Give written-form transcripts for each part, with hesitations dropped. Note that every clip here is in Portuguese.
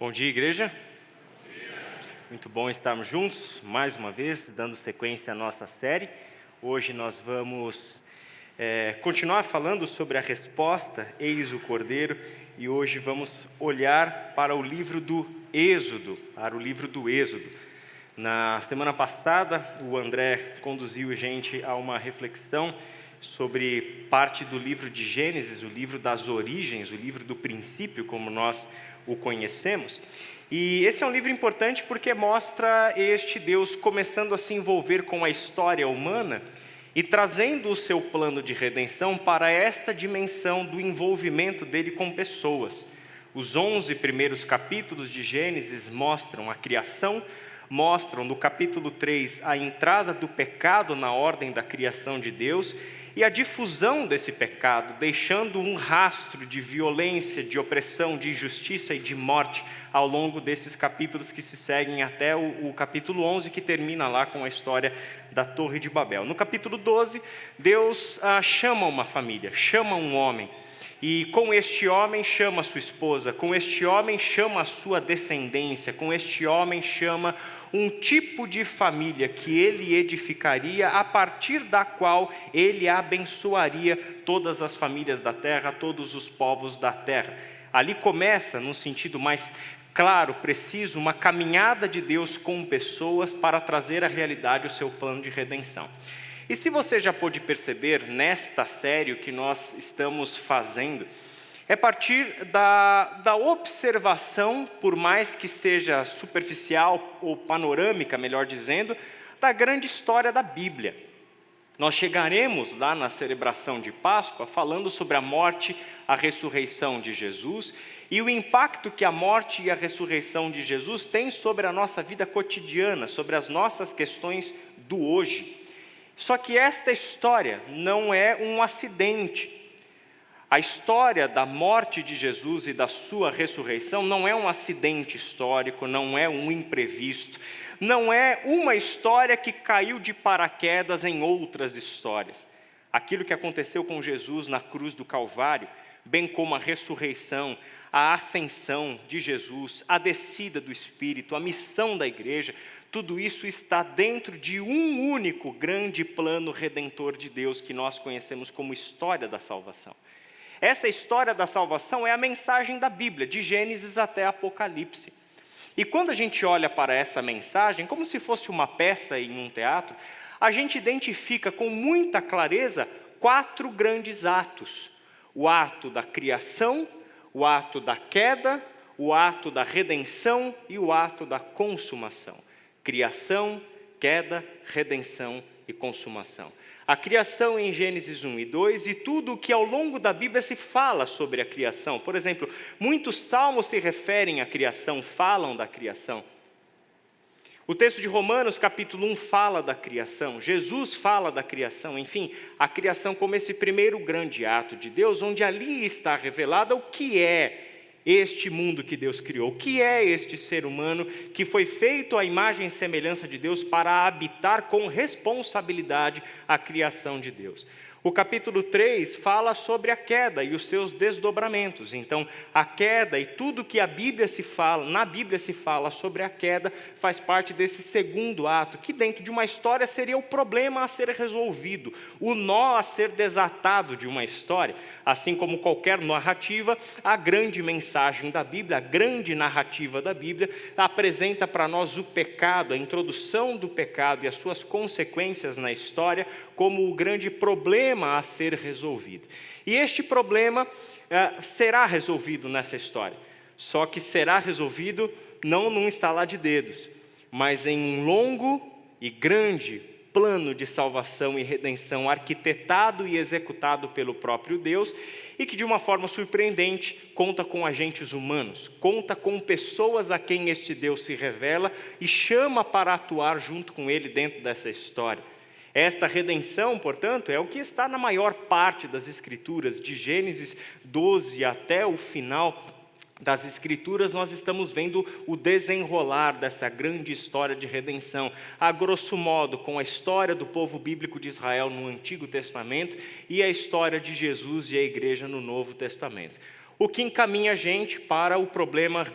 Bom dia, igreja. Muito bom estarmos juntos, mais uma vez, dando sequência à nossa série. Hoje nós vamos continuar falando sobre a resposta, eis o Cordeiro, e hoje vamos olhar para o livro do Êxodo, Na semana passada, o André conduziu a gente a uma reflexão sobre parte do livro de Gênesis, o livro das origens, o livro do princípio, como nós o conhecemos. E esse é um livro importante porque mostra este Deus começando a se envolver com a história humana e trazendo o seu plano de redenção para esta dimensão do envolvimento dele com pessoas. Os 11 primeiros capítulos de Gênesis mostram a criação, mostram no capítulo 3 a entrada do pecado na ordem da criação de Deus e a difusão desse pecado, deixando um rastro de violência, de opressão, de injustiça e de morte ao longo desses capítulos que se seguem até o capítulo 11, que termina lá com a história da Torre de Babel. No capítulo 12, Deus chama uma família, chama um homem. E com este homem chama a sua esposa, com este homem chama a sua descendência, com este homem chama um tipo de família que ele edificaria, a partir da qual ele abençoaria todas as famílias da terra, todos os povos da terra. Ali começa, num sentido mais claro, preciso, uma caminhada de Deus com pessoas para trazer à realidade o seu plano de redenção. E se você já pôde perceber nesta série o que nós estamos fazendo, é partir da observação, por mais que seja superficial ou panorâmica, melhor dizendo, da grande história da Bíblia. Nós chegaremos lá na celebração de Páscoa falando sobre a morte, a ressurreição de Jesus e o impacto que a morte e a ressurreição de Jesus têm sobre a nossa vida cotidiana, sobre as nossas questões do hoje. Só que esta história não é um acidente. A história da morte de Jesus e da sua ressurreição não é um acidente histórico, não é um imprevisto, não é uma história que caiu de paraquedas em outras histórias. Aquilo que aconteceu com Jesus na cruz do Calvário, bem como a ressurreição, a ascensão de Jesus, a descida do Espírito, a missão da igreja, tudo isso está dentro de um único grande plano redentor de Deus que nós conhecemos como história da salvação. Essa história da salvação é a mensagem da Bíblia, de Gênesis até Apocalipse. E quando a gente olha para essa mensagem, como se fosse uma peça em um teatro, a gente identifica com muita clareza 4 grandes atos. O ato da criação, o ato da queda, o ato da redenção e o ato da consumação. Criação, queda, redenção e consumação. A criação em Gênesis 1 e 2 e tudo o que ao longo da Bíblia se fala sobre a criação. Por exemplo, muitos salmos se referem à criação, falam da criação. O texto de Romanos, capítulo 1, fala da criação. Jesus fala da criação. Enfim, a criação como esse primeiro grande ato de Deus, onde ali está revelada o que é este mundo que Deus criou, o que é este ser humano que foi feito à imagem e semelhança de Deus para habitar com responsabilidade a criação de Deus. O capítulo 3 fala sobre a queda e os seus desdobramentos. Então, a queda e tudo que na Bíblia se fala sobre a queda faz parte desse segundo ato, que dentro de uma história seria o problema a ser resolvido, o nó a ser desatado de uma história. Assim como qualquer narrativa, a grande mensagem da Bíblia, a grande narrativa da Bíblia, apresenta para nós o pecado, a introdução do pecado e as suas consequências na história como o grande problema a ser resolvido. E este problema será resolvido nessa história. Só que será resolvido não num estalar de dedos, mas em um longo e grande plano de salvação e redenção arquitetado e executado pelo próprio Deus e que de uma forma surpreendente conta com agentes humanos, conta com pessoas a quem este Deus se revela e chama para atuar junto com ele dentro dessa história. Esta redenção, portanto, é o que está na maior parte das Escrituras, de Gênesis 12 até o final das Escrituras, nós estamos vendo o desenrolar dessa grande história de redenção, a grosso modo, com a história do povo bíblico de Israel no Antigo Testamento e a história de Jesus e a igreja no Novo Testamento. O que encaminha a gente para o problema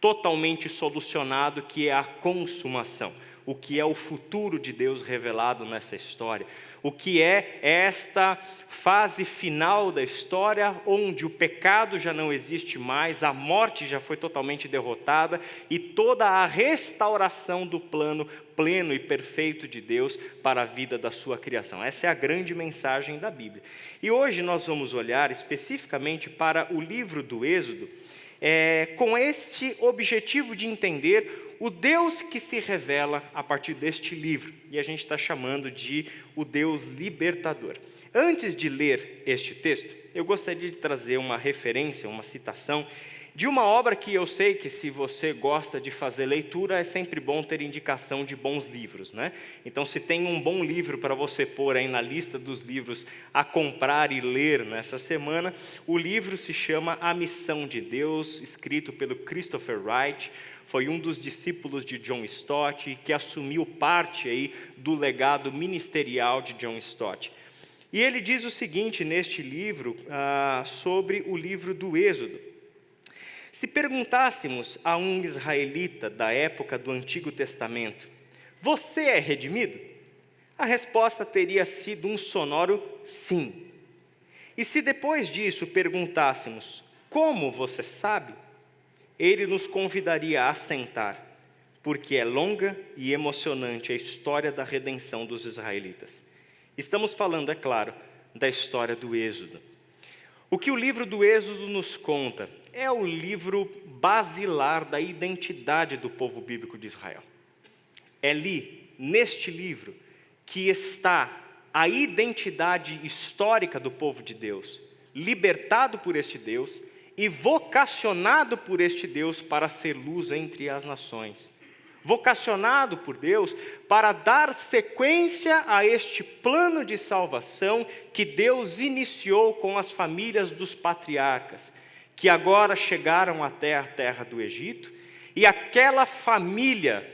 totalmente solucionado, que é a consumação. O que é o futuro de Deus revelado nessa história. O que é esta fase final da história, onde o pecado já não existe mais, a morte já foi totalmente derrotada, e toda a restauração do plano pleno e perfeito de Deus para a vida da sua criação. Essa é a grande mensagem da Bíblia. E hoje nós vamos olhar especificamente para o livro do Êxodo, com este objetivo de entender o Deus que se revela a partir deste livro, e a gente está chamando de o Deus libertador. Antes de ler este texto, eu gostaria de trazer uma referência, uma citação, de uma obra que eu sei que, se você gosta de fazer leitura, é sempre bom ter indicação de bons livros, né? Então, se tem um bom livro para você pôr aí na lista dos livros a comprar e ler nessa semana, o livro se chama A Missão de Deus, escrito pelo Christopher Wright. Foi um dos discípulos de John Stott, que assumiu parte aí do legado ministerial de John Stott. E ele diz o seguinte neste livro, sobre o livro do Êxodo. Se perguntássemos a um israelita da época do Antigo Testamento, você é redimido? A resposta teria sido um sonoro sim. E se depois disso perguntássemos, como você sabe? Ele nos convidaria a sentar, porque é longa e emocionante a história da redenção dos israelitas. Estamos falando, é claro, da história do Êxodo. O que o livro do Êxodo nos conta é o livro basilar da identidade do povo bíblico de Israel. É ali, neste livro, que está a identidade histórica do povo de Deus, libertado por este Deus e vocacionado por este Deus para ser luz entre as nações. Vocacionado por Deus para dar sequência a este plano de salvação que Deus iniciou com as famílias dos patriarcas, que agora chegaram até a terra do Egito, e aquela família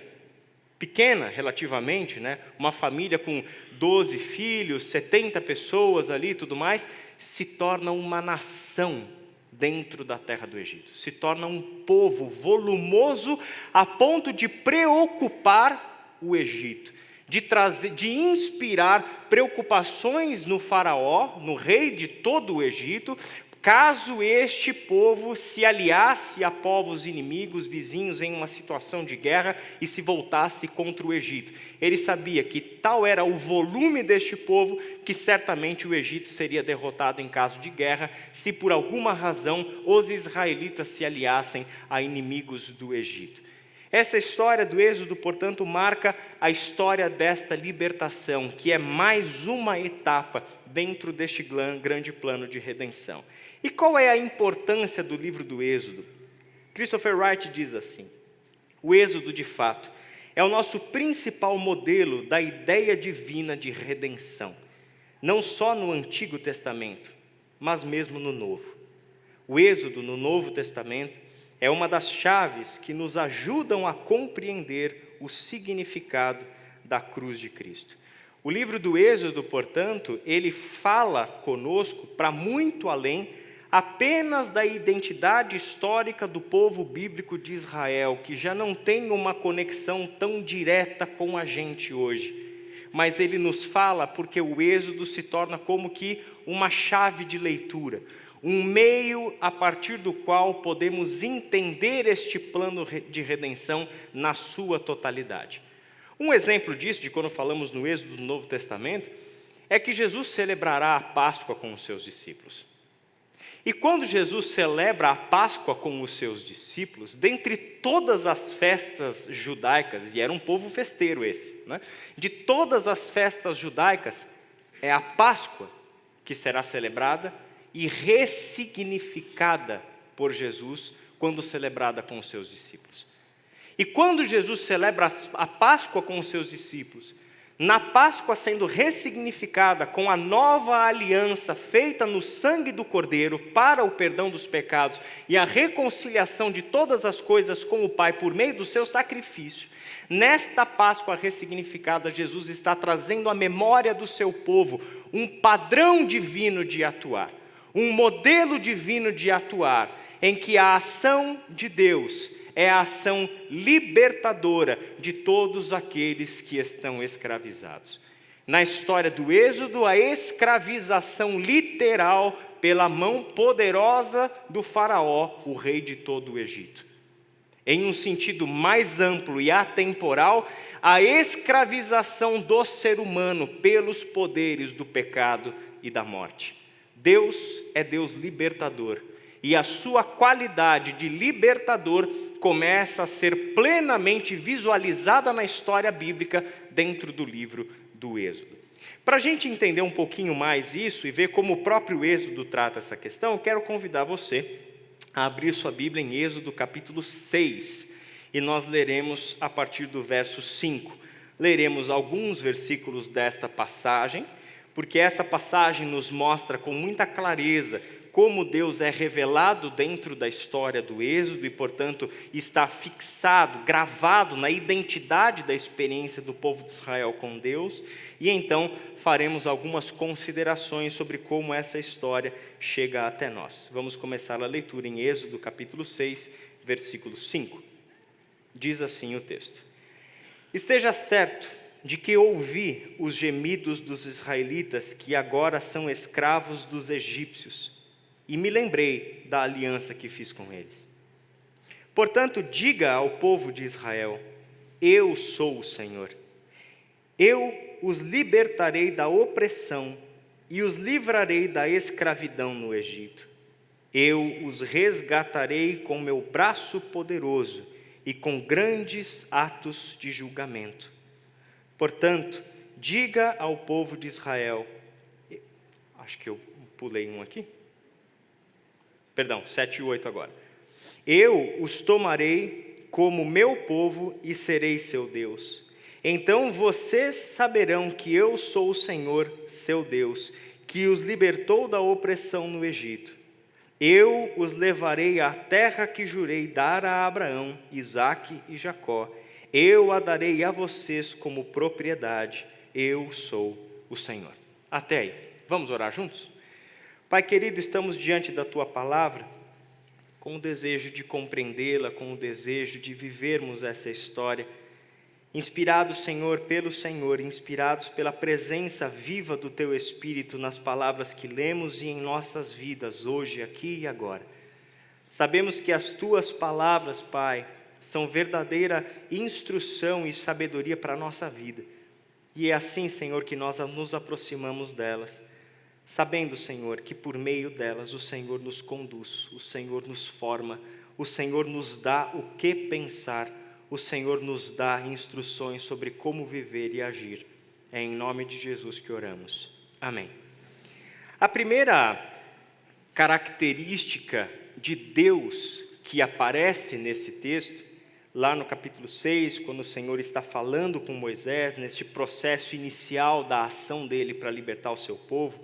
pequena relativamente, né? Uma família com 12 filhos, 70 pessoas ali e tudo mais, se torna uma nação dentro da terra do Egito. Se torna um povo volumoso a ponto de preocupar o Egito, de inspirar preocupações no faraó, no rei de todo o Egito, caso este povo se aliasse a povos inimigos, vizinhos em uma situação de guerra e se voltasse contra o Egito. Ele sabia que tal era o volume deste povo que certamente o Egito seria derrotado em caso de guerra se por alguma razão os israelitas se aliassem a inimigos do Egito. Essa história do Êxodo, portanto, marca a história desta libertação, que é mais uma etapa dentro deste grande plano de redenção. E qual é a importância do livro do Êxodo? Christopher Wright diz assim: o Êxodo, de fato, é o nosso principal modelo da ideia divina de redenção, não só no Antigo Testamento, mas mesmo no Novo. O Êxodo, no Novo Testamento, é uma das chaves que nos ajudam a compreender o significado da cruz de Cristo. O livro do Êxodo, portanto, ele fala conosco para muito além apenas da identidade histórica do povo bíblico de Israel, que já não tem uma conexão tão direta com a gente hoje. Mas ele nos fala porque o Êxodo se torna como que uma chave de leitura, um meio a partir do qual podemos entender este plano de redenção na sua totalidade. Um exemplo disso, de quando falamos no Êxodo do Novo Testamento, é que Jesus celebrará a Páscoa com os seus discípulos. E quando Jesus celebra a Páscoa com os seus discípulos, dentre todas as festas judaicas, e era um povo festeiro esse, né? De todas as festas judaicas, é a Páscoa que será celebrada e ressignificada por Jesus quando celebrada com os seus discípulos. E quando Jesus celebra a Páscoa com os seus discípulos, na Páscoa sendo ressignificada com a nova aliança feita no sangue do Cordeiro para o perdão dos pecados e a reconciliação de todas as coisas com o Pai por meio do seu sacrifício, nesta Páscoa ressignificada, Jesus está trazendo à memória do seu povo um padrão divino de atuar, um modelo divino de atuar, em que a ação de Deus é a ação libertadora de todos aqueles que estão escravizados. Na história do Êxodo, a escravização literal pela mão poderosa do faraó, o rei de todo o Egito. Em um sentido mais amplo e atemporal, a escravização do ser humano pelos poderes do pecado e da morte. Deus é Deus libertador, e a sua qualidade de libertador começa a ser plenamente visualizada na história bíblica dentro do livro do Êxodo. Para a gente entender um pouquinho mais isso e ver como o próprio Êxodo trata essa questão, eu quero convidar você a abrir sua Bíblia em Êxodo capítulo 6, e nós leremos a partir do verso 5. Leremos alguns versículos desta passagem, porque essa passagem nos mostra com muita clareza como Deus é revelado dentro da história do Êxodo e, portanto, está fixado, gravado na identidade da experiência do povo de Israel com Deus. E então faremos algumas considerações sobre como essa história chega até nós. Vamos começar a leitura em Êxodo capítulo 6, versículo 5. Diz assim o texto: Esteja certo de que ouvi os gemidos dos israelitas que agora são escravos dos egípcios, e me lembrei da aliança que fiz com eles. Portanto, diga ao povo de Israel: eu sou o Senhor. Eu os libertarei da opressão e os livrarei da escravidão no Egito. Eu os resgatarei com meu braço poderoso e com grandes atos de julgamento. Portanto, diga ao povo de Israel, acho que eu pulei um aqui, perdão, 7 e 8 agora. Eu os tomarei como meu povo e serei seu Deus. Então vocês saberão que eu sou o Senhor, seu Deus, que os libertou da opressão no Egito. Eu os levarei à terra que jurei dar a Abraão, Isaque e Jacó. Eu a darei a vocês como propriedade. Eu sou o Senhor. Até aí. Vamos orar juntos? Pai querido, estamos diante da Tua palavra com o desejo de compreendê-la, com o desejo de vivermos essa história. Inspirados, Senhor, pelo Senhor, inspirados pela presença viva do Teu Espírito nas palavras que lemos e em nossas vidas, hoje, aqui e agora. Sabemos que as Tuas palavras, Pai, são verdadeira instrução e sabedoria para a nossa vida. E é assim, Senhor, que nós nos aproximamos delas, sabendo, Senhor, que por meio delas o Senhor nos conduz, o Senhor nos forma, o Senhor nos dá o que pensar, o Senhor nos dá instruções sobre como viver e agir. É em nome de Jesus que oramos. Amém. A primeira característica de Deus que aparece nesse texto, lá no capítulo 6, quando o Senhor está falando com Moisés, neste processo inicial da ação dele para libertar o seu povo,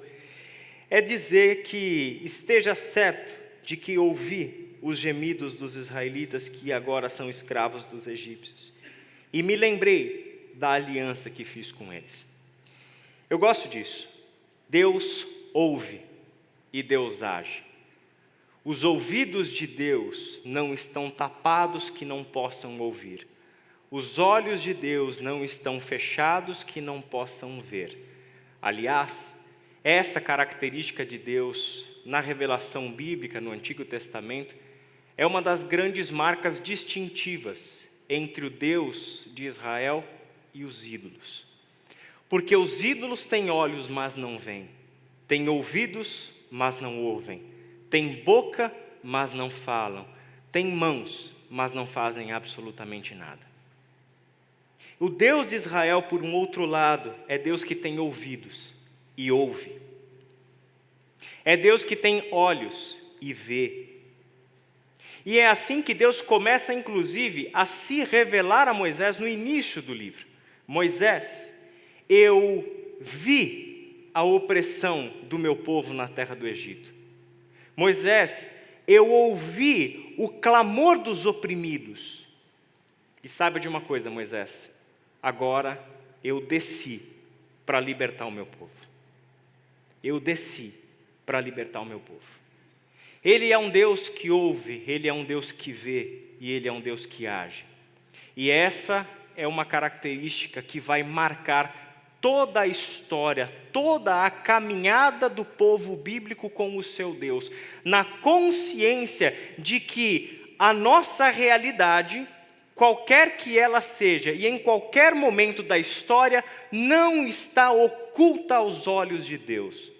é dizer que esteja certo de que ouvi os gemidos dos israelitas que agora são escravos dos egípcios, e me lembrei da aliança que fiz com eles. Eu gosto disso. Deus ouve e Deus age. Os ouvidos de Deus não estão tapados que não possam ouvir. Os olhos de Deus não estão fechados que não possam ver. Aliás, essa característica de Deus na revelação bíblica no Antigo Testamento é uma das grandes marcas distintivas entre o Deus de Israel e os ídolos. Porque os ídolos têm olhos, mas não veem. Têm ouvidos, mas não ouvem. Têm boca, mas não falam. Têm mãos, mas não fazem absolutamente nada. O Deus de Israel, por um outro lado, é Deus que tem ouvidos e ouve. É Deus que tem olhos e vê. E é assim que Deus começa, inclusive, a se revelar a Moisés no início do livro. Moisés, eu vi a opressão do meu povo na terra do Egito. Moisés, eu ouvi o clamor dos oprimidos. E saiba de uma coisa, Moisés, agora eu desci para libertar o meu povo. Eu desci para libertar o meu povo. Ele é um Deus que ouve, Ele é um Deus que vê. e Ele é um Deus que age. E essa é uma característica que vai marcar toda a história, toda a caminhada do povo bíblico com o seu Deus, na consciência de que a nossa realidade, qualquer que ela seja, e em qualquer momento da história, não está oculta aos olhos de Deus.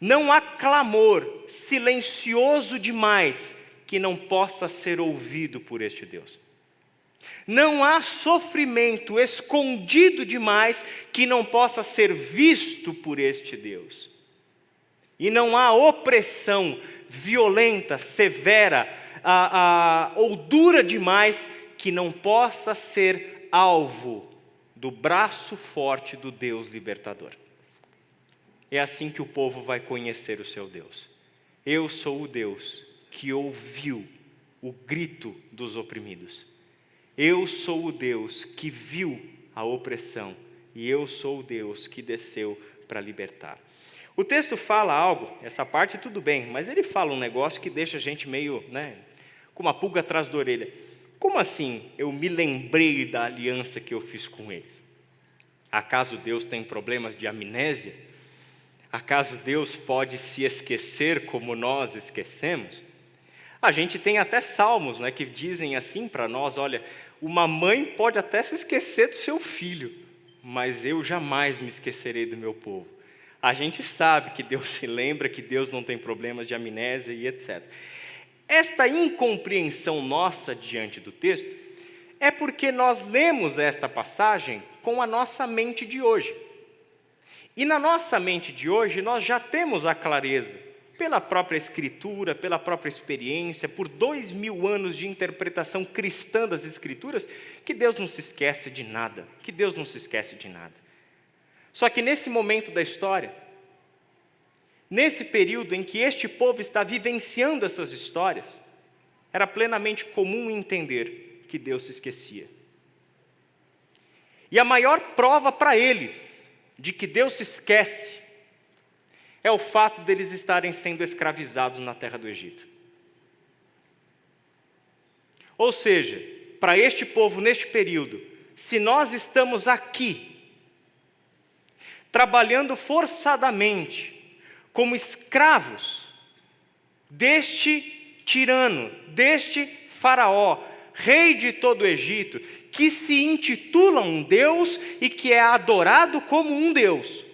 Não há clamor silencioso demais que não possa ser ouvido por este Deus. Não há sofrimento escondido demais que não possa ser visto por este Deus. E não há opressão violenta, severa, ou dura demais que não possa ser alvo do braço forte do Deus libertador. É assim que o povo vai conhecer o seu Deus. Eu sou o Deus que ouviu o grito dos oprimidos. Eu sou o Deus que viu a opressão, e eu sou o Deus que desceu para libertar. O texto fala algo, essa parte tudo bem, mas ele fala um negócio que deixa a gente meio, com uma pulga atrás da orelha. Como assim eu me lembrei da aliança que eu fiz com eles? Acaso Deus tem problemas de amnésia? Acaso Deus pode se esquecer como nós esquecemos? A gente tem até salmos, que dizem assim para nós, olha, uma mãe pode até se esquecer do seu filho, mas eu jamais me esquecerei do meu povo. A gente sabe que Deus se lembra, que Deus não tem problemas de amnésia e etc. Esta incompreensão nossa diante do texto é porque nós lemos esta passagem com a nossa mente de hoje. E na nossa mente de hoje nós já temos a clareza, pela própria Escritura, pela própria experiência, por 2000 anos de interpretação cristã das Escrituras, que Deus não se esquece de nada, Só que nesse momento da história, nesse período em que este povo está vivenciando essas histórias, era plenamente comum entender que Deus se esquecia. E a maior prova para eles de que Deus se esquece é o fato deles estarem sendo escravizados na terra do Egito. Ou seja, para este povo neste período, se nós estamos aqui, trabalhando forçadamente, como escravos deste tirano, deste faraó, rei de todo o Egito, que se intitula um Deus e que é adorado como um Deus.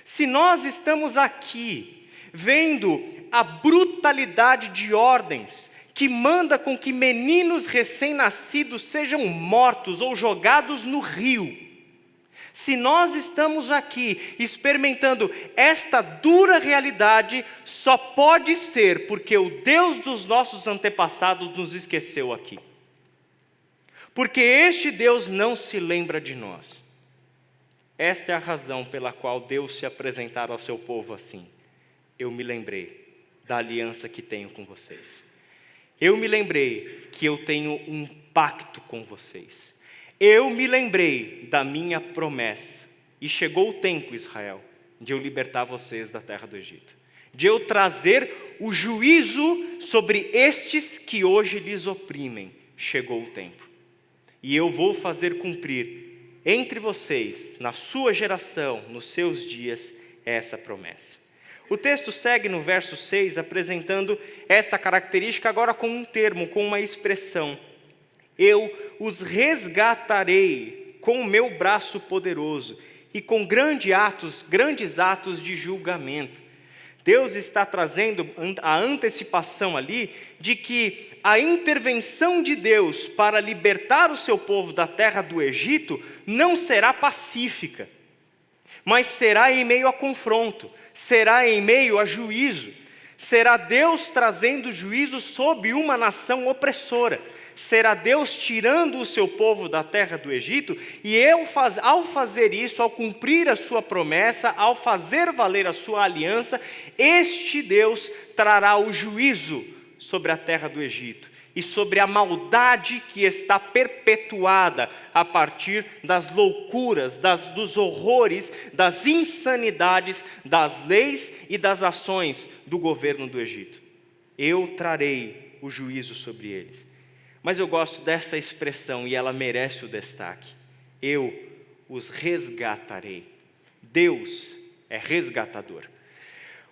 Se nós estamos aqui vendo a brutalidade de ordens que manda com que meninos recém-nascidos sejam mortos ou jogados no rio, se nós estamos aqui experimentando esta dura realidade, só pode ser porque o Deus dos nossos antepassados nos esqueceu aqui. Porque este Deus não se lembra de nós. Esta é a razão pela qual Deus se apresentará ao seu povo assim. Eu me lembrei da aliança que tenho com vocês. Eu me lembrei que eu tenho um pacto com vocês. Eu me lembrei da minha promessa. E chegou o tempo, Israel, de eu libertar vocês da terra do Egito. De eu trazer o juízo sobre estes que hoje lhes oprimem. Chegou o tempo. E eu vou fazer cumprir entre vocês, na sua geração, nos seus dias, essa promessa. O texto segue no verso 6, apresentando esta característica agora com um termo, com uma expressão. Eu os resgatarei com o meu braço poderoso e com grandes atos de julgamento. Deus está trazendo a antecipação ali de que a intervenção de Deus para libertar o seu povo da terra do Egito não será pacífica, mas será em meio a confronto, será em meio a juízo, será Deus trazendo juízo sobre uma nação opressora, será Deus tirando o seu povo da terra do Egito, e ao fazer isso, ao cumprir a sua promessa, ao fazer valer a sua aliança, este Deus trará o juízo sobre a terra do Egito e sobre a maldade que está perpetuada a partir das loucuras, dos horrores, das insanidades, das leis e das ações do governo do Egito. Eu trarei o juízo sobre eles. Mas eu gosto dessa expressão e ela merece o destaque. Eu os resgatarei. Deus é resgatador.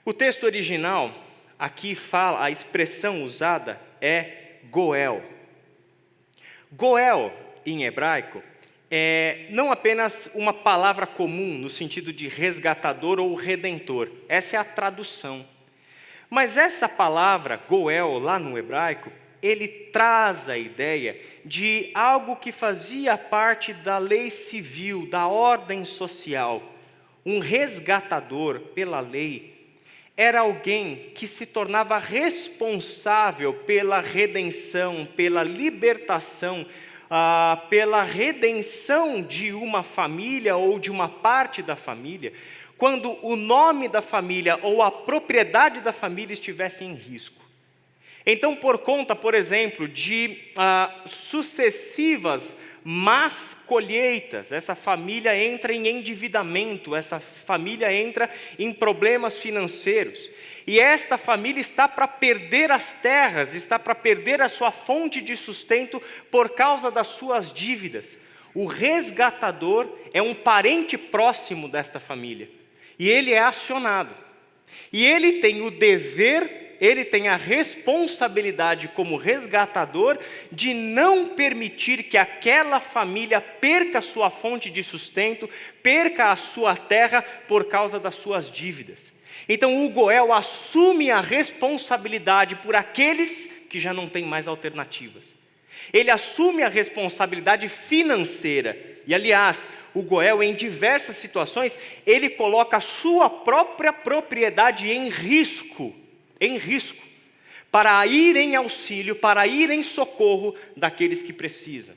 O texto original aqui fala, a expressão usada é Goel. Goel, em hebraico, é não apenas uma palavra comum no sentido de resgatador ou redentor. Essa é a tradução. Mas essa palavra, Goel, lá no hebraico, ele traz a ideia de algo que fazia parte da lei civil, da ordem social. Um resgatador, pela lei, era alguém que se tornava responsável pela redenção, pela libertação, pela redenção de uma família ou de uma parte da família, quando o nome da família ou a propriedade da família estivesse em risco. Então, por conta, por exemplo, de sucessivas más colheitas, essa família entra em endividamento, essa família entra em problemas financeiros. E esta família está para perder as terras, está para perder a sua fonte de sustento por causa das suas dívidas. O resgatador é um parente próximo desta família. E ele é acionado. E ele tem o dever, ele tem a responsabilidade como resgatador de não permitir que aquela família perca a sua fonte de sustento, perca a sua terra por causa das suas dívidas. Então o Goel assume a responsabilidade por aqueles que já não têm mais alternativas. Ele assume a responsabilidade financeira. E aliás, o Goel em diversas situações, ele coloca a sua própria propriedade em risco, para ir em auxílio, para ir em socorro daqueles que precisam.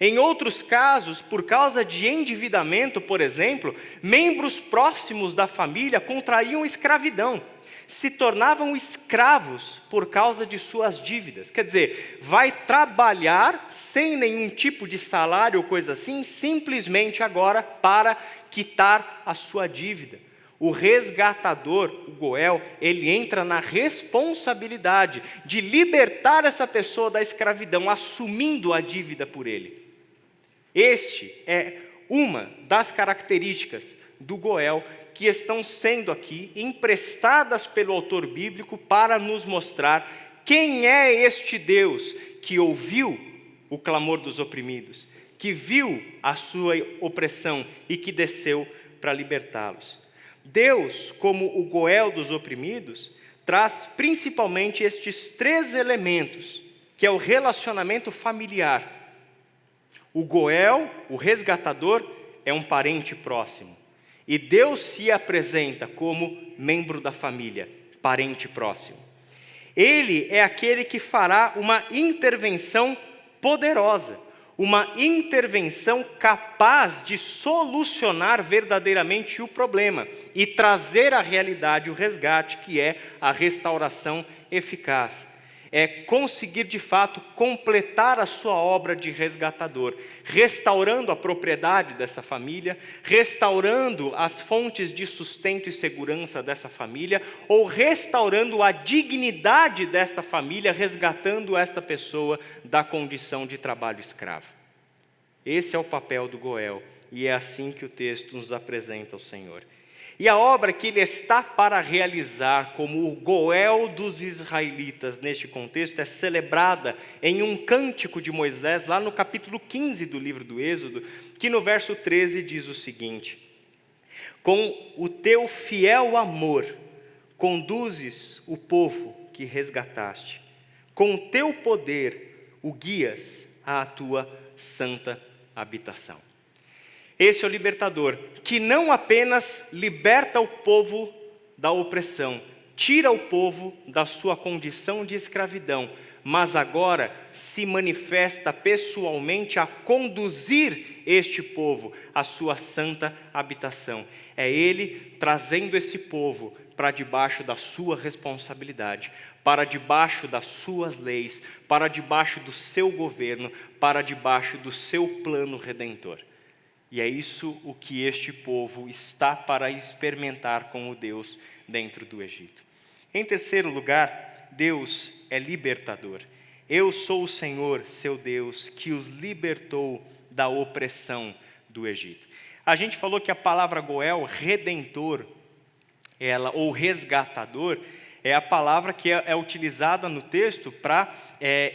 Em outros casos, por causa de endividamento, por exemplo, membros próximos da família contraíam escravidão, se tornavam escravos por causa de suas dívidas. Quer dizer, vai trabalhar sem nenhum tipo de salário ou coisa assim, simplesmente agora para quitar a sua dívida. O resgatador, o Goel, ele entra na responsabilidade de libertar essa pessoa da escravidão, assumindo a dívida por ele. Este é uma das características do Goel que estão sendo aqui emprestadas pelo autor bíblico para nos mostrar quem é este Deus que ouviu o clamor dos oprimidos, que viu a sua opressão e que desceu para libertá-los. Deus, como o Goel dos oprimidos, traz principalmente estes 3 elementos, que é o relacionamento familiar. O Goel, o resgatador, é um parente próximo. E Deus se apresenta como membro da família, parente próximo. Ele é aquele que fará uma intervenção poderosa, uma intervenção capaz de solucionar verdadeiramente o problema e trazer à realidade o resgate, que é a restauração eficaz. É conseguir de fato completar a sua obra de resgatador, restaurando a propriedade dessa família, restaurando as fontes de sustento e segurança dessa família, ou restaurando a dignidade desta família, resgatando esta pessoa da condição de trabalho escravo. Esse é o papel do Goel, e é assim que o texto nos apresenta o Senhor. E a obra que ele está para realizar como o Goel dos israelitas neste contexto é celebrada em um cântico de Moisés, lá no capítulo 15 do livro do Êxodo, que no verso 13 diz o seguinte: com o teu fiel amor conduzes o povo que resgataste, com o teu poder o guias à tua santa habitação. Esse é o libertador, que não apenas liberta o povo da opressão, tira o povo da sua condição de escravidão, mas agora se manifesta pessoalmente a conduzir este povo à sua santa habitação. É ele trazendo esse povo para debaixo da sua responsabilidade, para debaixo das suas leis, para debaixo do seu governo, para debaixo do seu plano redentor. E é isso o que este povo está para experimentar com o Deus dentro do Egito. Em terceiro lugar, Deus é libertador. Eu sou o Senhor, seu Deus, que os libertou da opressão do Egito. A gente falou que a palavra Goel, redentor, ou resgatador, é a palavra que é utilizada no texto para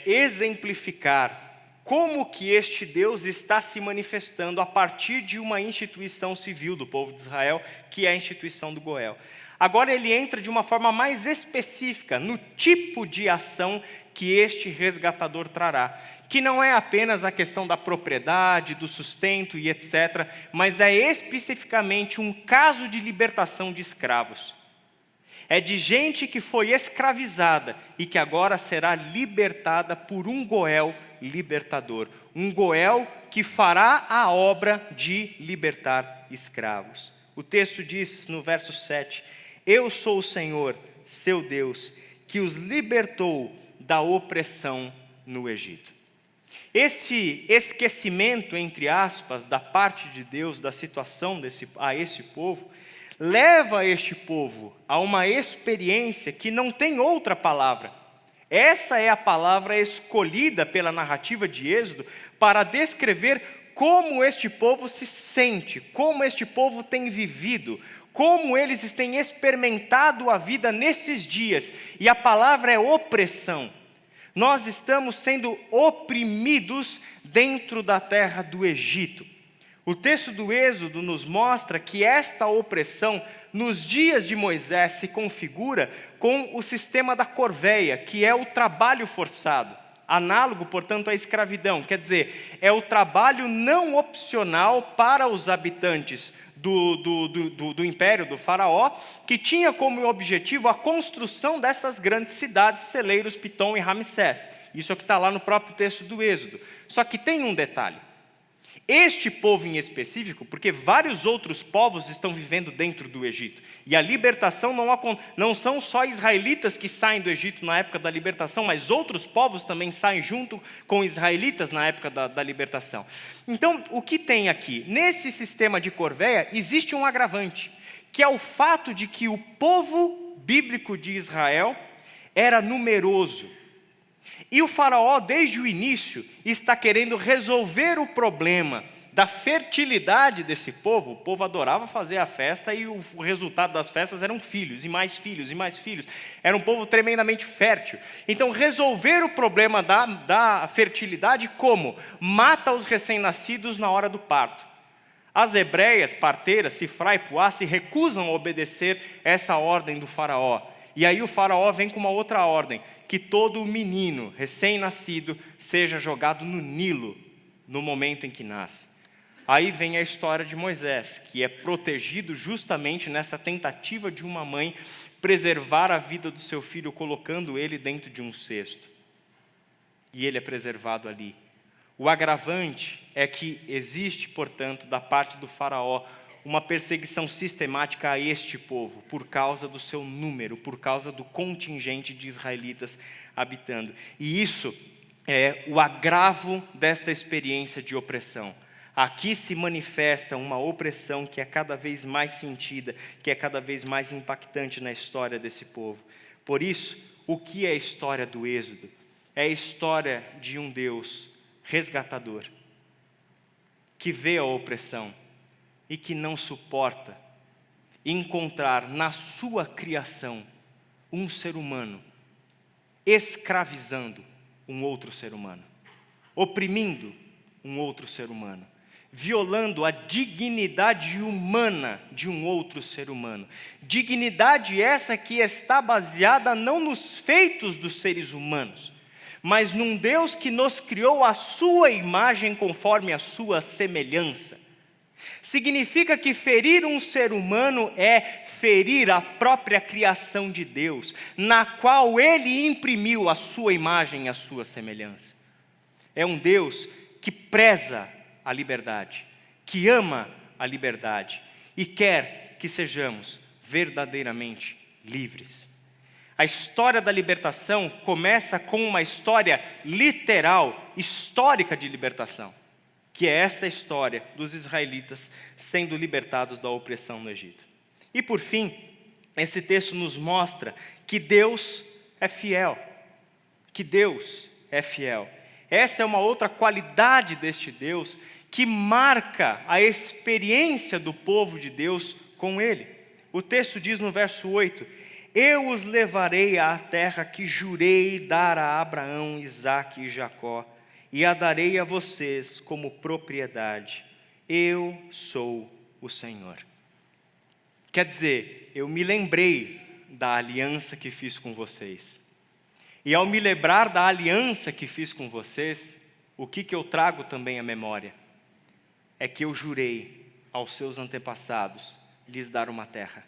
exemplificar como que este Deus está se manifestando a partir de uma instituição civil do povo de Israel, que é a instituição do Goel. Agora ele entra de uma forma mais específica no tipo de ação que este resgatador trará, que não é apenas a questão da propriedade, do sustento e etc., mas é especificamente um caso de libertação de escravos. É de gente que foi escravizada e que agora será libertada por um Goel libertador. Um Goel que fará a obra de libertar escravos. O texto diz no verso 7, eu sou o Senhor, seu Deus, que os libertou da opressão no Egito. Esse esquecimento, entre aspas, da parte de Deus, da situação a esse povo, leva este povo a uma experiência que não tem outra palavra. Essa é a palavra escolhida pela narrativa de Êxodo para descrever como este povo se sente, como este povo tem vivido, como eles têm experimentado a vida nesses dias. E a palavra é opressão. Nós estamos sendo oprimidos dentro da terra do Egito. O texto do Êxodo nos mostra que esta opressão, nos dias de Moisés, se configura com o sistema da corveia, que é o trabalho forçado, análogo, portanto, à escravidão. Quer dizer, é o trabalho não opcional para os habitantes do império do faraó, que tinha como objetivo a construção dessas grandes cidades, celeiros, Pitom e Ramsés. Isso é o que está lá no próprio texto do Êxodo. Só que tem um detalhe. Este povo em específico, porque vários outros povos estão vivendo dentro do Egito, e a libertação não são só israelitas que saem do Egito na época da libertação, mas outros povos também saem junto com israelitas na época da libertação. Então, o que tem aqui? Nesse sistema de corveia, existe um agravante, que é o fato de que o povo bíblico de Israel era numeroso. E o faraó, desde o início, está querendo resolver o problema da fertilidade desse povo. O povo adorava fazer a festa e o resultado das festas eram filhos, e mais filhos, e mais filhos. Era um povo tremendamente fértil. Então, resolver o problema da fertilidade como? Mata os recém-nascidos na hora do parto. As hebreias, parteiras, Sifrá e Puá, se recusam a obedecer essa ordem do faraó. E aí o faraó vem com uma outra ordem, que todo menino recém-nascido seja jogado no Nilo no momento em que nasce. Aí vem a história de Moisés, que é protegido justamente nessa tentativa de uma mãe preservar a vida do seu filho, colocando ele dentro de um cesto. E ele é preservado ali. O agravante é que existe, portanto, da parte do faraó, uma perseguição sistemática a este povo, por causa do seu número, por causa do contingente de israelitas habitando. E isso é o agravo desta experiência de opressão. Aqui se manifesta uma opressão que é cada vez mais sentida, que é cada vez mais impactante na história desse povo. Por isso, o que é a história do Êxodo? É a história de um Deus resgatador, que vê a opressão e que não suporta encontrar na sua criação um ser humano escravizando um outro ser humano, oprimindo um outro ser humano, violando a dignidade humana de um outro ser humano. Dignidade essa que está baseada não nos feitos dos seres humanos, mas num Deus que nos criou à sua imagem conforme a sua semelhança. Significa que ferir um ser humano é ferir a própria criação de Deus, na qual Ele imprimiu a sua imagem e a sua semelhança. É um Deus que preza a liberdade, que ama a liberdade e quer que sejamos verdadeiramente livres. A história da libertação começa com uma história literal, histórica de libertação, que é esta história dos israelitas sendo libertados da opressão no Egito. E por fim, esse texto nos mostra que Deus é fiel, que Deus é fiel. Essa é uma outra qualidade deste Deus que marca a experiência do povo de Deus com Ele. O texto diz no verso 8: eu os levarei à terra que jurei dar a Abraão, Isaque e Jacó, e a darei a vocês como propriedade. Eu sou o Senhor. Quer dizer, eu me lembrei da aliança que fiz com vocês. E ao me lembrar da aliança que fiz com vocês, o que eu trago também à memória? É que eu jurei aos seus antepassados lhes dar uma terra,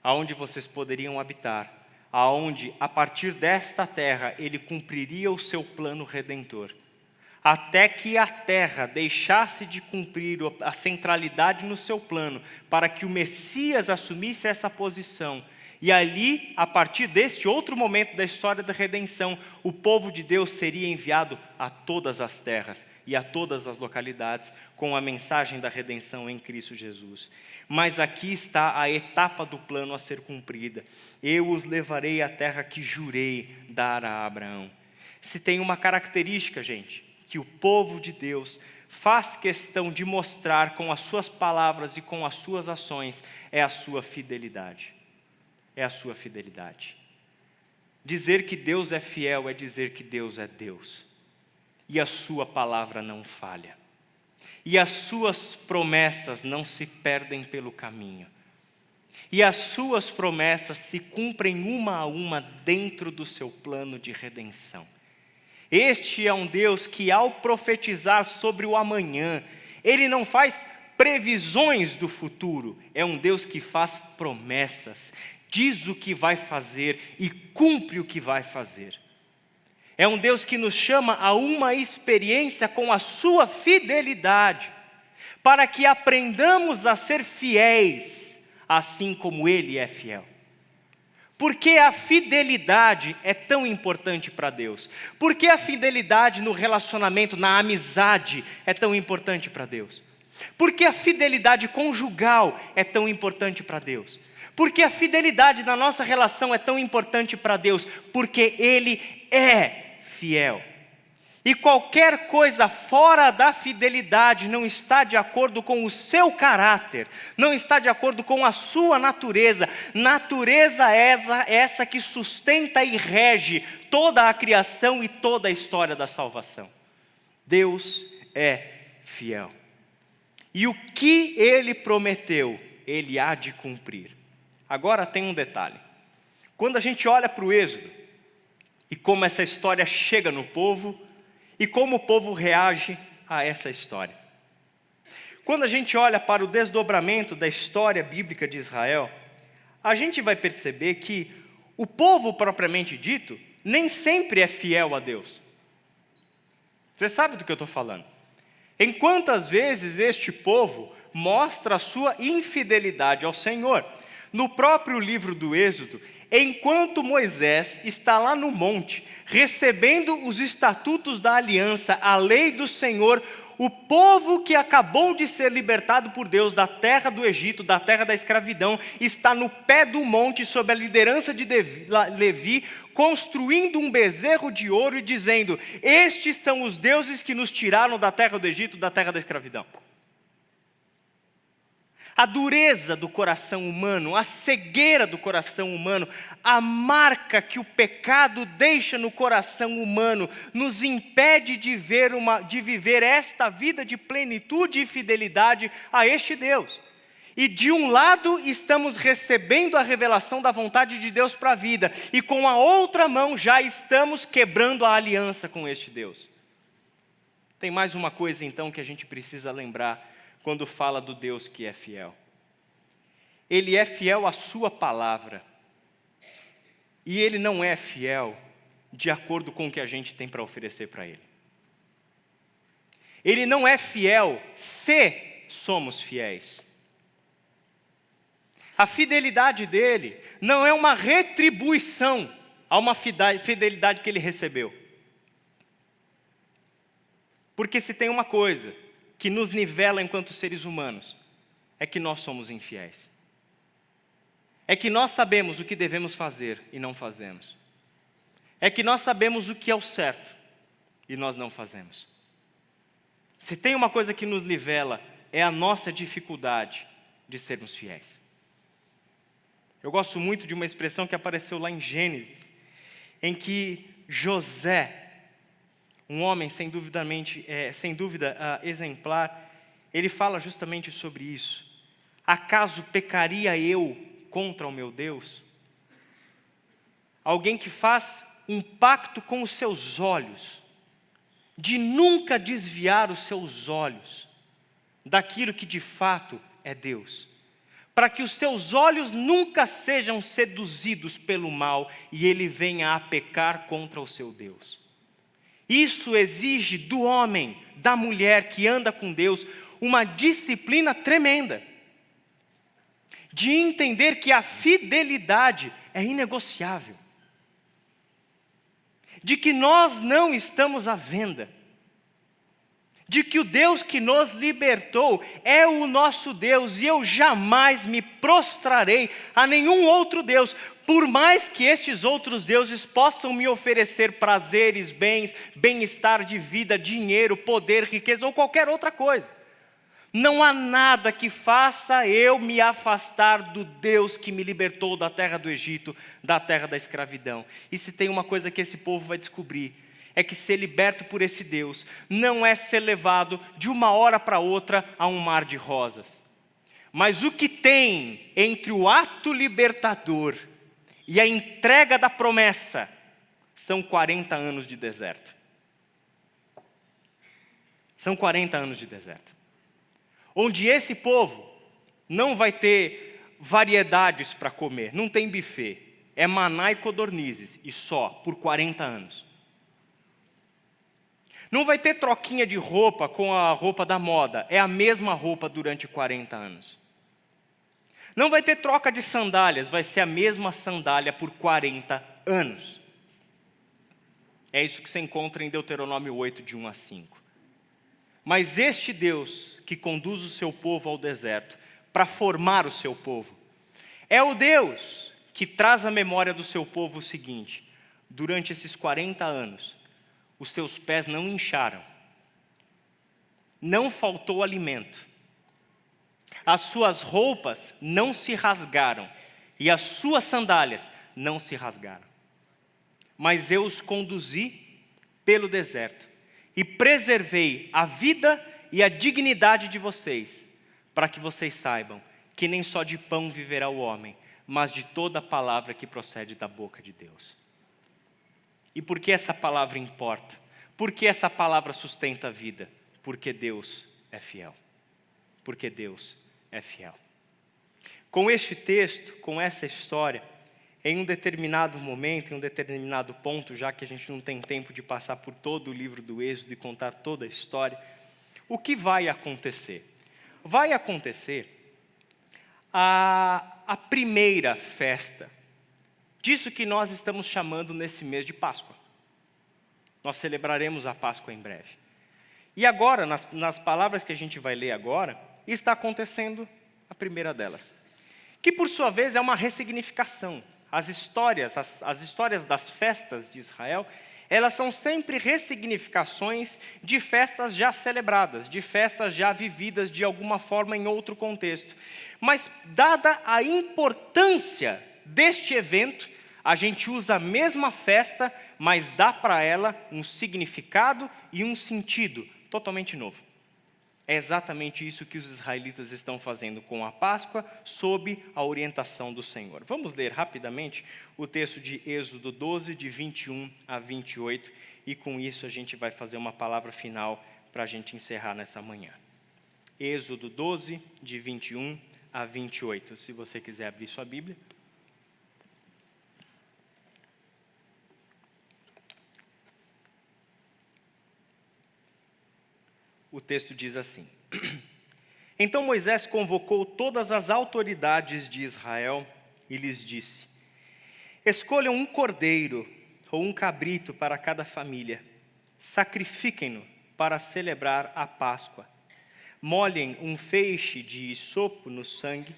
aonde vocês poderiam habitar, aonde a partir desta terra Ele cumpriria o seu plano redentor, até que a terra deixasse de cumprir a centralidade no seu plano, para que o Messias assumisse essa posição. E ali, a partir deste outro momento da história da redenção, o povo de Deus seria enviado a todas as terras e a todas as localidades com a mensagem da redenção em Cristo Jesus. Mas aqui está a etapa do plano a ser cumprida. Eu os levarei à terra que jurei dar a Abraão. Se tem uma característica, gente, que o povo de Deus faz questão de mostrar com as suas palavras e com as suas ações, é a sua fidelidade. É a sua fidelidade. Dizer que Deus é fiel é dizer que Deus é Deus. E a sua palavra não falha. E as suas promessas não se perdem pelo caminho. E as suas promessas se cumprem uma a uma dentro do seu plano de redenção. Este é um Deus que, ao profetizar sobre o amanhã, Ele não faz previsões do futuro. É um Deus que faz promessas. Diz o que vai fazer e cumpre o que vai fazer. É um Deus que nos chama a uma experiência com a sua fidelidade, para que aprendamos a ser fiéis, assim como Ele é fiel. Por que a fidelidade é tão importante para Deus? Por que a fidelidade no relacionamento, na amizade, é tão importante para Deus? Por que a fidelidade conjugal é tão importante para Deus? Porque a fidelidade na nossa relação é tão importante para Deus, porque Ele é fiel. E qualquer coisa fora da fidelidade não está de acordo com o seu caráter, não está de acordo com a sua natureza. Natureza essa que sustenta e rege toda a criação e toda a história da salvação. Deus é fiel. E o que Ele prometeu, Ele há de cumprir. Agora tem um detalhe. Quando a gente olha para o Êxodo, e como essa história chega no povo, e como o povo reage a essa história. Quando a gente olha para o desdobramento da história bíblica de Israel, a gente vai perceber que o povo propriamente dito, nem sempre é fiel a Deus. Você sabe do que eu estou falando? Em quantas vezes este povo mostra a sua infidelidade ao Senhor? No próprio livro do Êxodo, enquanto Moisés está lá no monte, recebendo os estatutos da aliança, a lei do Senhor, o povo que acabou de ser libertado por Deus da terra do Egito, da terra da escravidão, está no pé do monte, sob a liderança de Levi, construindo um bezerro de ouro e dizendo: estes são os deuses que nos tiraram da terra do Egito, da terra da escravidão. A dureza do coração humano, a cegueira do coração humano, a marca que o pecado deixa no coração humano, nos impede de viver esta vida de plenitude e fidelidade a este Deus. E de um lado estamos recebendo a revelação da vontade de Deus para a vida, e com a outra mão já estamos quebrando a aliança com este Deus. Tem mais uma coisa então que a gente precisa lembrar quando fala do Deus que é fiel. Ele é fiel à sua palavra. E Ele não é fiel de acordo com o que a gente tem para oferecer para Ele. Ele não é fiel se somos fiéis. A fidelidade dEle não é uma retribuição a uma fidelidade que Ele recebeu. Porque se tem uma coisa que nos nivela enquanto seres humanos, é que nós somos infiéis. É que nós sabemos o que devemos fazer e não fazemos. é que nós sabemos o que é o certo e nós não fazemos. Se tem uma coisa que nos nivela, é a nossa dificuldade de sermos fiéis. Eu gosto muito de uma expressão que apareceu lá em Gênesis, em que José, um homem sem dúvida exemplar, ele fala justamente sobre isso. Acaso pecaria eu contra o meu Deus? Alguém que faz um pacto com os seus olhos, de nunca desviar os seus olhos daquilo que de fato é Deus, para que os seus olhos nunca sejam seduzidos pelo mal e ele venha a pecar contra o seu Deus. Isso exige do homem, da mulher que anda com Deus, uma disciplina tremenda, de entender que a fidelidade é inegociável, de que nós não estamos à venda, de que o Deus que nos libertou é o nosso Deus, e eu jamais me prostrarei a nenhum outro Deus, por mais que estes outros deuses possam me oferecer prazeres, bens, bem-estar de vida, dinheiro, poder, riqueza ou qualquer outra coisa. Não há nada que faça eu me afastar do Deus que me libertou da terra do Egito, da terra da escravidão. E se tem uma coisa que esse povo vai descobrir, é que ser liberto por esse Deus não é ser levado de uma hora para outra a um mar de rosas. Mas o que tem entre o ato libertador e a entrega da promessa são 40 anos de deserto. São 40 anos de deserto. Onde esse povo não vai ter variedades para comer, não tem buffet, é maná e codornizes, e só, por 40 anos. Não vai ter troquinha de roupa com a roupa da moda, é a mesma roupa durante 40 anos. Não vai ter troca de sandálias, vai ser a mesma sandália por 40 anos. É isso que você encontra em Deuteronômio 8, de 1 a 5. Mas este Deus que conduz o seu povo ao deserto para formar o seu povo, é o Deus que traz à memória do seu povo o seguinte: durante esses 40 anos, os seus pés não incharam, não faltou alimento, as suas roupas não se rasgaram e as suas sandálias não se rasgaram. Mas eu os conduzi pelo deserto e preservei a vida e a dignidade de vocês, para que vocês saibam que nem só de pão viverá o homem, mas de toda palavra que procede da boca de Deus. E por que essa palavra importa? Por que essa palavra sustenta a vida? Porque Deus é fiel. Porque Deus é fiel. Com este texto, com essa história, em um determinado momento, em um determinado ponto, já que a gente não tem tempo de passar por todo o livro do Êxodo e contar toda a história, o que vai acontecer? Vai acontecer a primeira festa disso que nós estamos chamando nesse mês de Páscoa. Nós celebraremos a Páscoa em breve. E agora, nas palavras que a gente vai ler agora, está acontecendo a primeira delas, que por sua vez é uma ressignificação. As histórias das festas de Israel, elas são sempre ressignificações de festas já celebradas, de festas já vividas de alguma forma em outro contexto. Mas dada a importância deste evento, a gente usa a mesma festa, mas dá para ela um significado e um sentido totalmente novo. É exatamente isso que os israelitas estão fazendo com a Páscoa, sob a orientação do Senhor. Vamos ler rapidamente o texto de Êxodo 12, de 21 a 28, e com isso a gente vai fazer uma palavra final para a gente encerrar nessa manhã. Êxodo 12, de 21 a 28. Se você quiser abrir sua Bíblia. O texto diz assim: Então Moisés convocou todas as autoridades de Israel e lhes disse: Escolham um cordeiro ou um cabrito para cada família, sacrifiquem-no para celebrar a Páscoa. Molhem um feixe de hisopo no sangue,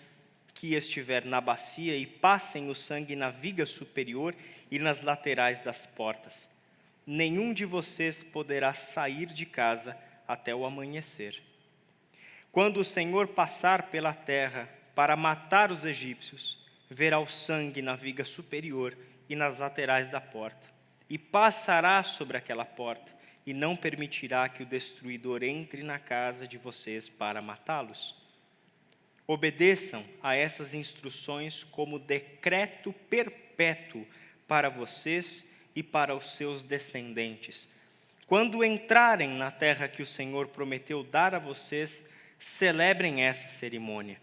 que estiver na bacia e passem o sangue na viga superior e nas laterais das portas. Nenhum de vocês poderá sair de casa até o amanhecer. Quando o Senhor passar pela terra para matar os egípcios, verá o sangue na viga superior e nas laterais da porta, e passará sobre aquela porta, e não permitirá que o destruidor entre na casa de vocês para matá-los. Obedeçam a essas instruções como decreto perpétuo para vocês e para os seus descendentes. Quando entrarem na terra que o Senhor prometeu dar a vocês, celebrem essa cerimônia.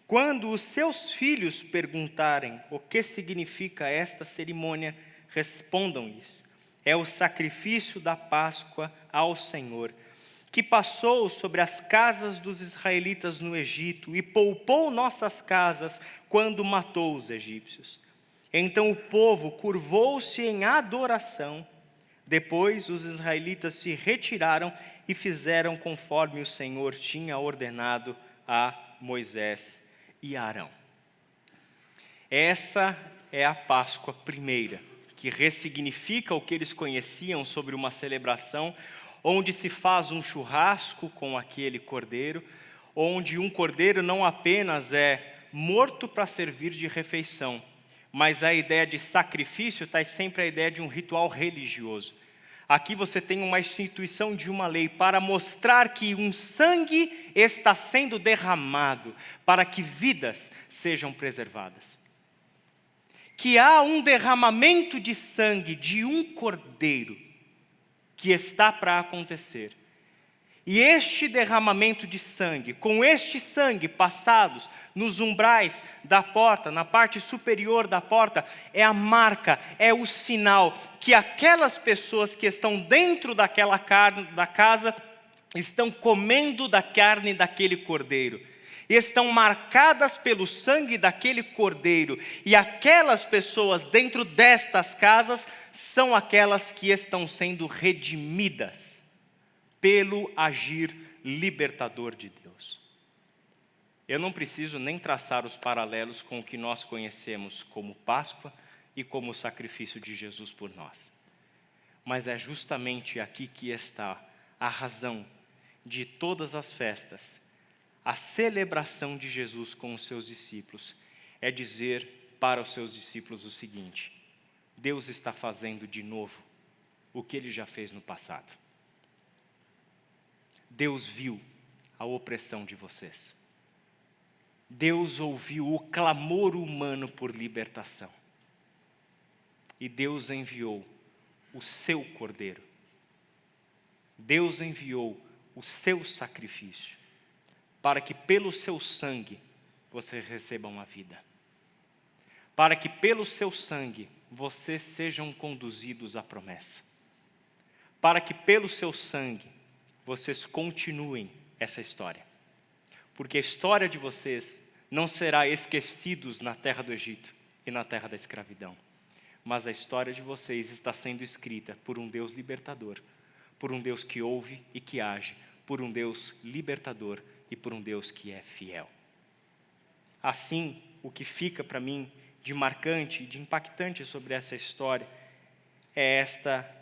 Quando os seus filhos perguntarem o que significa esta cerimônia, respondam-lhes: é o sacrifício da Páscoa ao Senhor, que passou sobre as casas dos israelitas no Egito e poupou nossas casas quando matou os egípcios. Então o povo curvou-se em adoração. Depois os israelitas se retiraram e fizeram conforme o Senhor tinha ordenado a Moisés e Arão. Essa é a Páscoa primeira, que ressignifica o que eles conheciam sobre uma celebração onde se faz um churrasco com aquele cordeiro, onde um cordeiro não apenas é morto para servir de refeição, mas a ideia de sacrifício está sempre a ideia de um ritual religioso. Aqui você tem uma instituição de uma lei para mostrar que um sangue está sendo derramado para que vidas sejam preservadas. Que há um derramamento de sangue de um cordeiro que está para acontecer. E este derramamento de sangue, com este sangue passados nos umbrais da porta, na parte superior da porta, é a marca, é o sinal que aquelas pessoas que estão dentro daquela carne, da casa, estão comendo da carne daquele cordeiro. E estão marcadas pelo sangue daquele cordeiro. E aquelas pessoas dentro destas casas são aquelas que estão sendo redimidas pelo agir libertador de Deus. Eu não preciso nem traçar os paralelos com o que nós conhecemos como Páscoa e como o sacrifício de Jesus por nós. Mas é justamente aqui que está a razão de todas as festas. A celebração de Jesus com os seus discípulos é dizer para os seus discípulos o seguinte: Deus está fazendo de novo o que Ele já fez no passado. Deus viu a opressão de vocês. Deus ouviu o clamor humano por libertação. E Deus enviou o seu cordeiro. Deus enviou o seu sacrifício, para que pelo seu sangue vocês recebam a vida. Para que pelo seu sangue vocês sejam conduzidos à promessa. Para que pelo seu sangue vocês continuem essa história. Porque a história de vocês não será esquecidos na terra do Egito e na terra da escravidão. Mas a história de vocês está sendo escrita por um Deus libertador, por um Deus que ouve e que age, por um Deus libertador e por um Deus que é fiel. Assim, o que fica para mim de marcante, de impactante sobre essa história é esta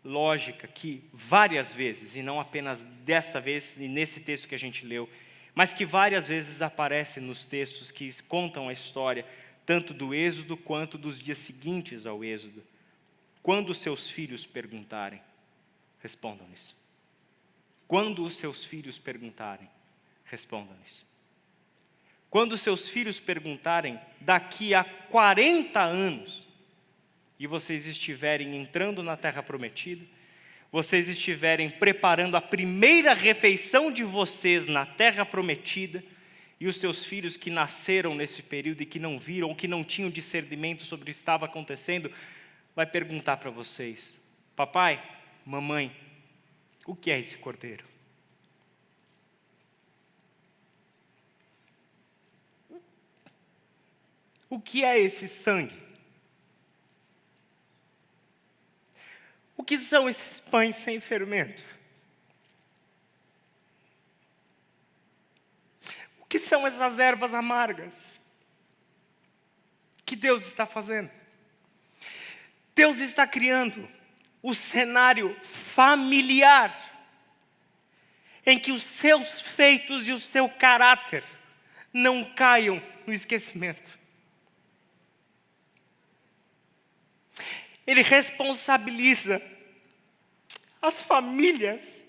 lógica que várias vezes, e não apenas desta vez e nesse texto que a gente leu, mas que várias vezes aparece nos textos que contam a história, tanto do Êxodo quanto dos dias seguintes ao Êxodo. Quando os seus filhos perguntarem, respondam-lhes. Quando os seus filhos perguntarem, respondam-lhes. Quando os seus filhos perguntarem daqui a 40 anos, e vocês estiverem entrando na terra prometida, vocês estiverem preparando a primeira refeição de vocês na terra prometida, e os seus filhos que nasceram nesse período e que não viram, ou que não tinham discernimento sobre o que estava acontecendo, vai perguntar para vocês: papai, mamãe, o que é esse cordeiro? O que é esse sangue? O que são esses pães sem fermento? O que são essas ervas amargas? Deus está fazendo? Deus está criando o cenário familiar em que os seus feitos e o seu caráter não caiam no esquecimento. Ele responsabiliza as famílias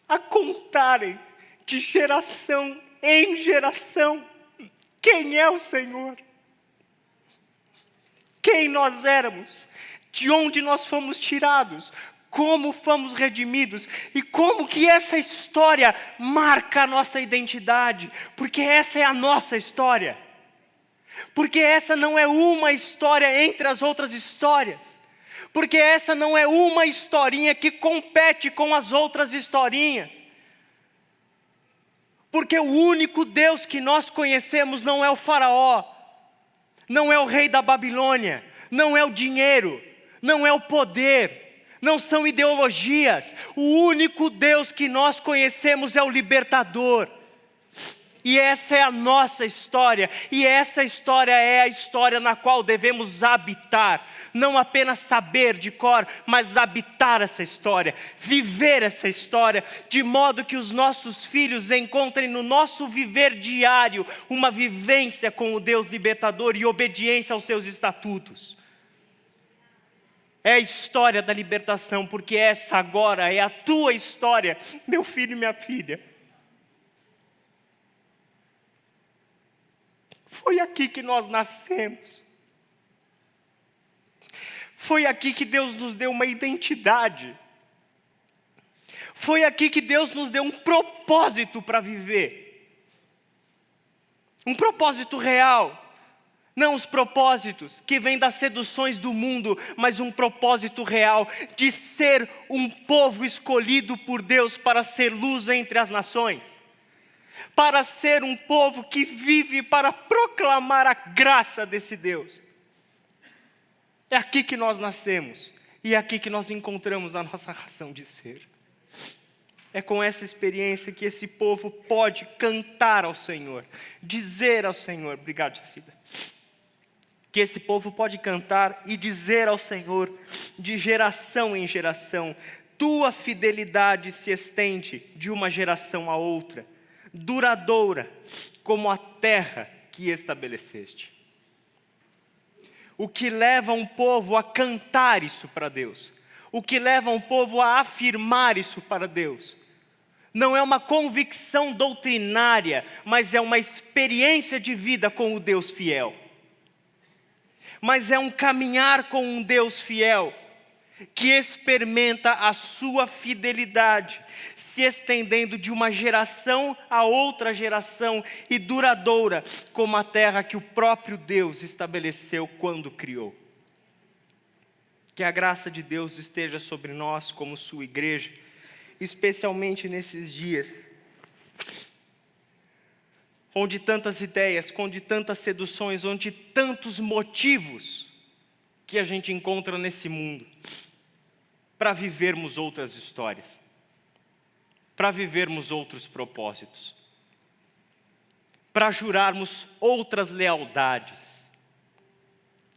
a contarem de geração em geração quem é o Senhor, quem nós éramos, de onde nós fomos tirados, como fomos redimidos e como que essa história marca a nossa identidade, porque essa é a nossa história, porque essa não é uma história entre as outras histórias, porque essa não é uma historinha que compete com as outras historinhas, porque o único Deus que nós conhecemos não é o faraó, não é o rei da Babilônia, não é o dinheiro, não é o poder, não são ideologias. O único Deus que nós conhecemos é o libertador. E essa é a nossa história, e essa história é a história na qual devemos habitar. Não apenas saber de cor, mas habitar essa história, viver essa história, de modo que os nossos filhos encontrem no nosso viver diário uma vivência com o Deus libertador e obediência aos seus estatutos. É a história da libertação, porque essa agora é a tua história, meu filho e minha filha. Foi aqui que nós nascemos. Foi aqui que Deus nos deu uma identidade. Foi aqui que Deus nos deu um propósito para viver. Um propósito real. Não os propósitos que vêm das seduções do mundo, mas um propósito real de ser um povo escolhido por Deus para ser luz entre as nações. Para ser um povo que vive para proclamar a graça desse Deus. É aqui que nós nascemos, e é aqui que nós encontramos a nossa razão de ser. É com essa experiência que esse povo pode cantar ao Senhor, dizer ao Senhor, obrigado, Jacida, que esse povo pode cantar e dizer ao Senhor, de geração em geração, tua fidelidade se estende de uma geração a outra, duradoura, como a terra que estabeleceste. O que leva um povo a cantar isso para Deus, o que leva um povo a afirmar isso para Deus, não é uma convicção doutrinária, mas é uma experiência de vida com o Deus fiel. Mas é um caminhar com um Deus fiel, que experimenta a sua fidelidade, se estendendo de uma geração a outra geração e duradoura, como a terra que o próprio Deus estabeleceu quando criou. Que a graça de Deus esteja sobre nós como sua igreja, especialmente nesses dias, onde tantas ideias, onde tantas seduções, onde tantos motivos que a gente encontra nesse mundo, para vivermos outras histórias, para vivermos outros propósitos, para jurarmos outras lealdades.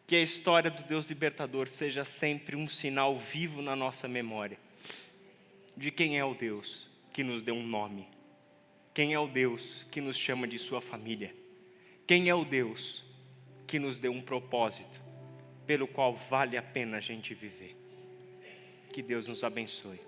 Que a história do Deus libertador seja sempre um sinal vivo na nossa memória, de quem é o Deus que nos deu um nome, quem é o Deus que nos chama de sua família, quem é o Deus que nos deu um propósito, pelo qual vale a pena a gente viver. Que Deus nos abençoe.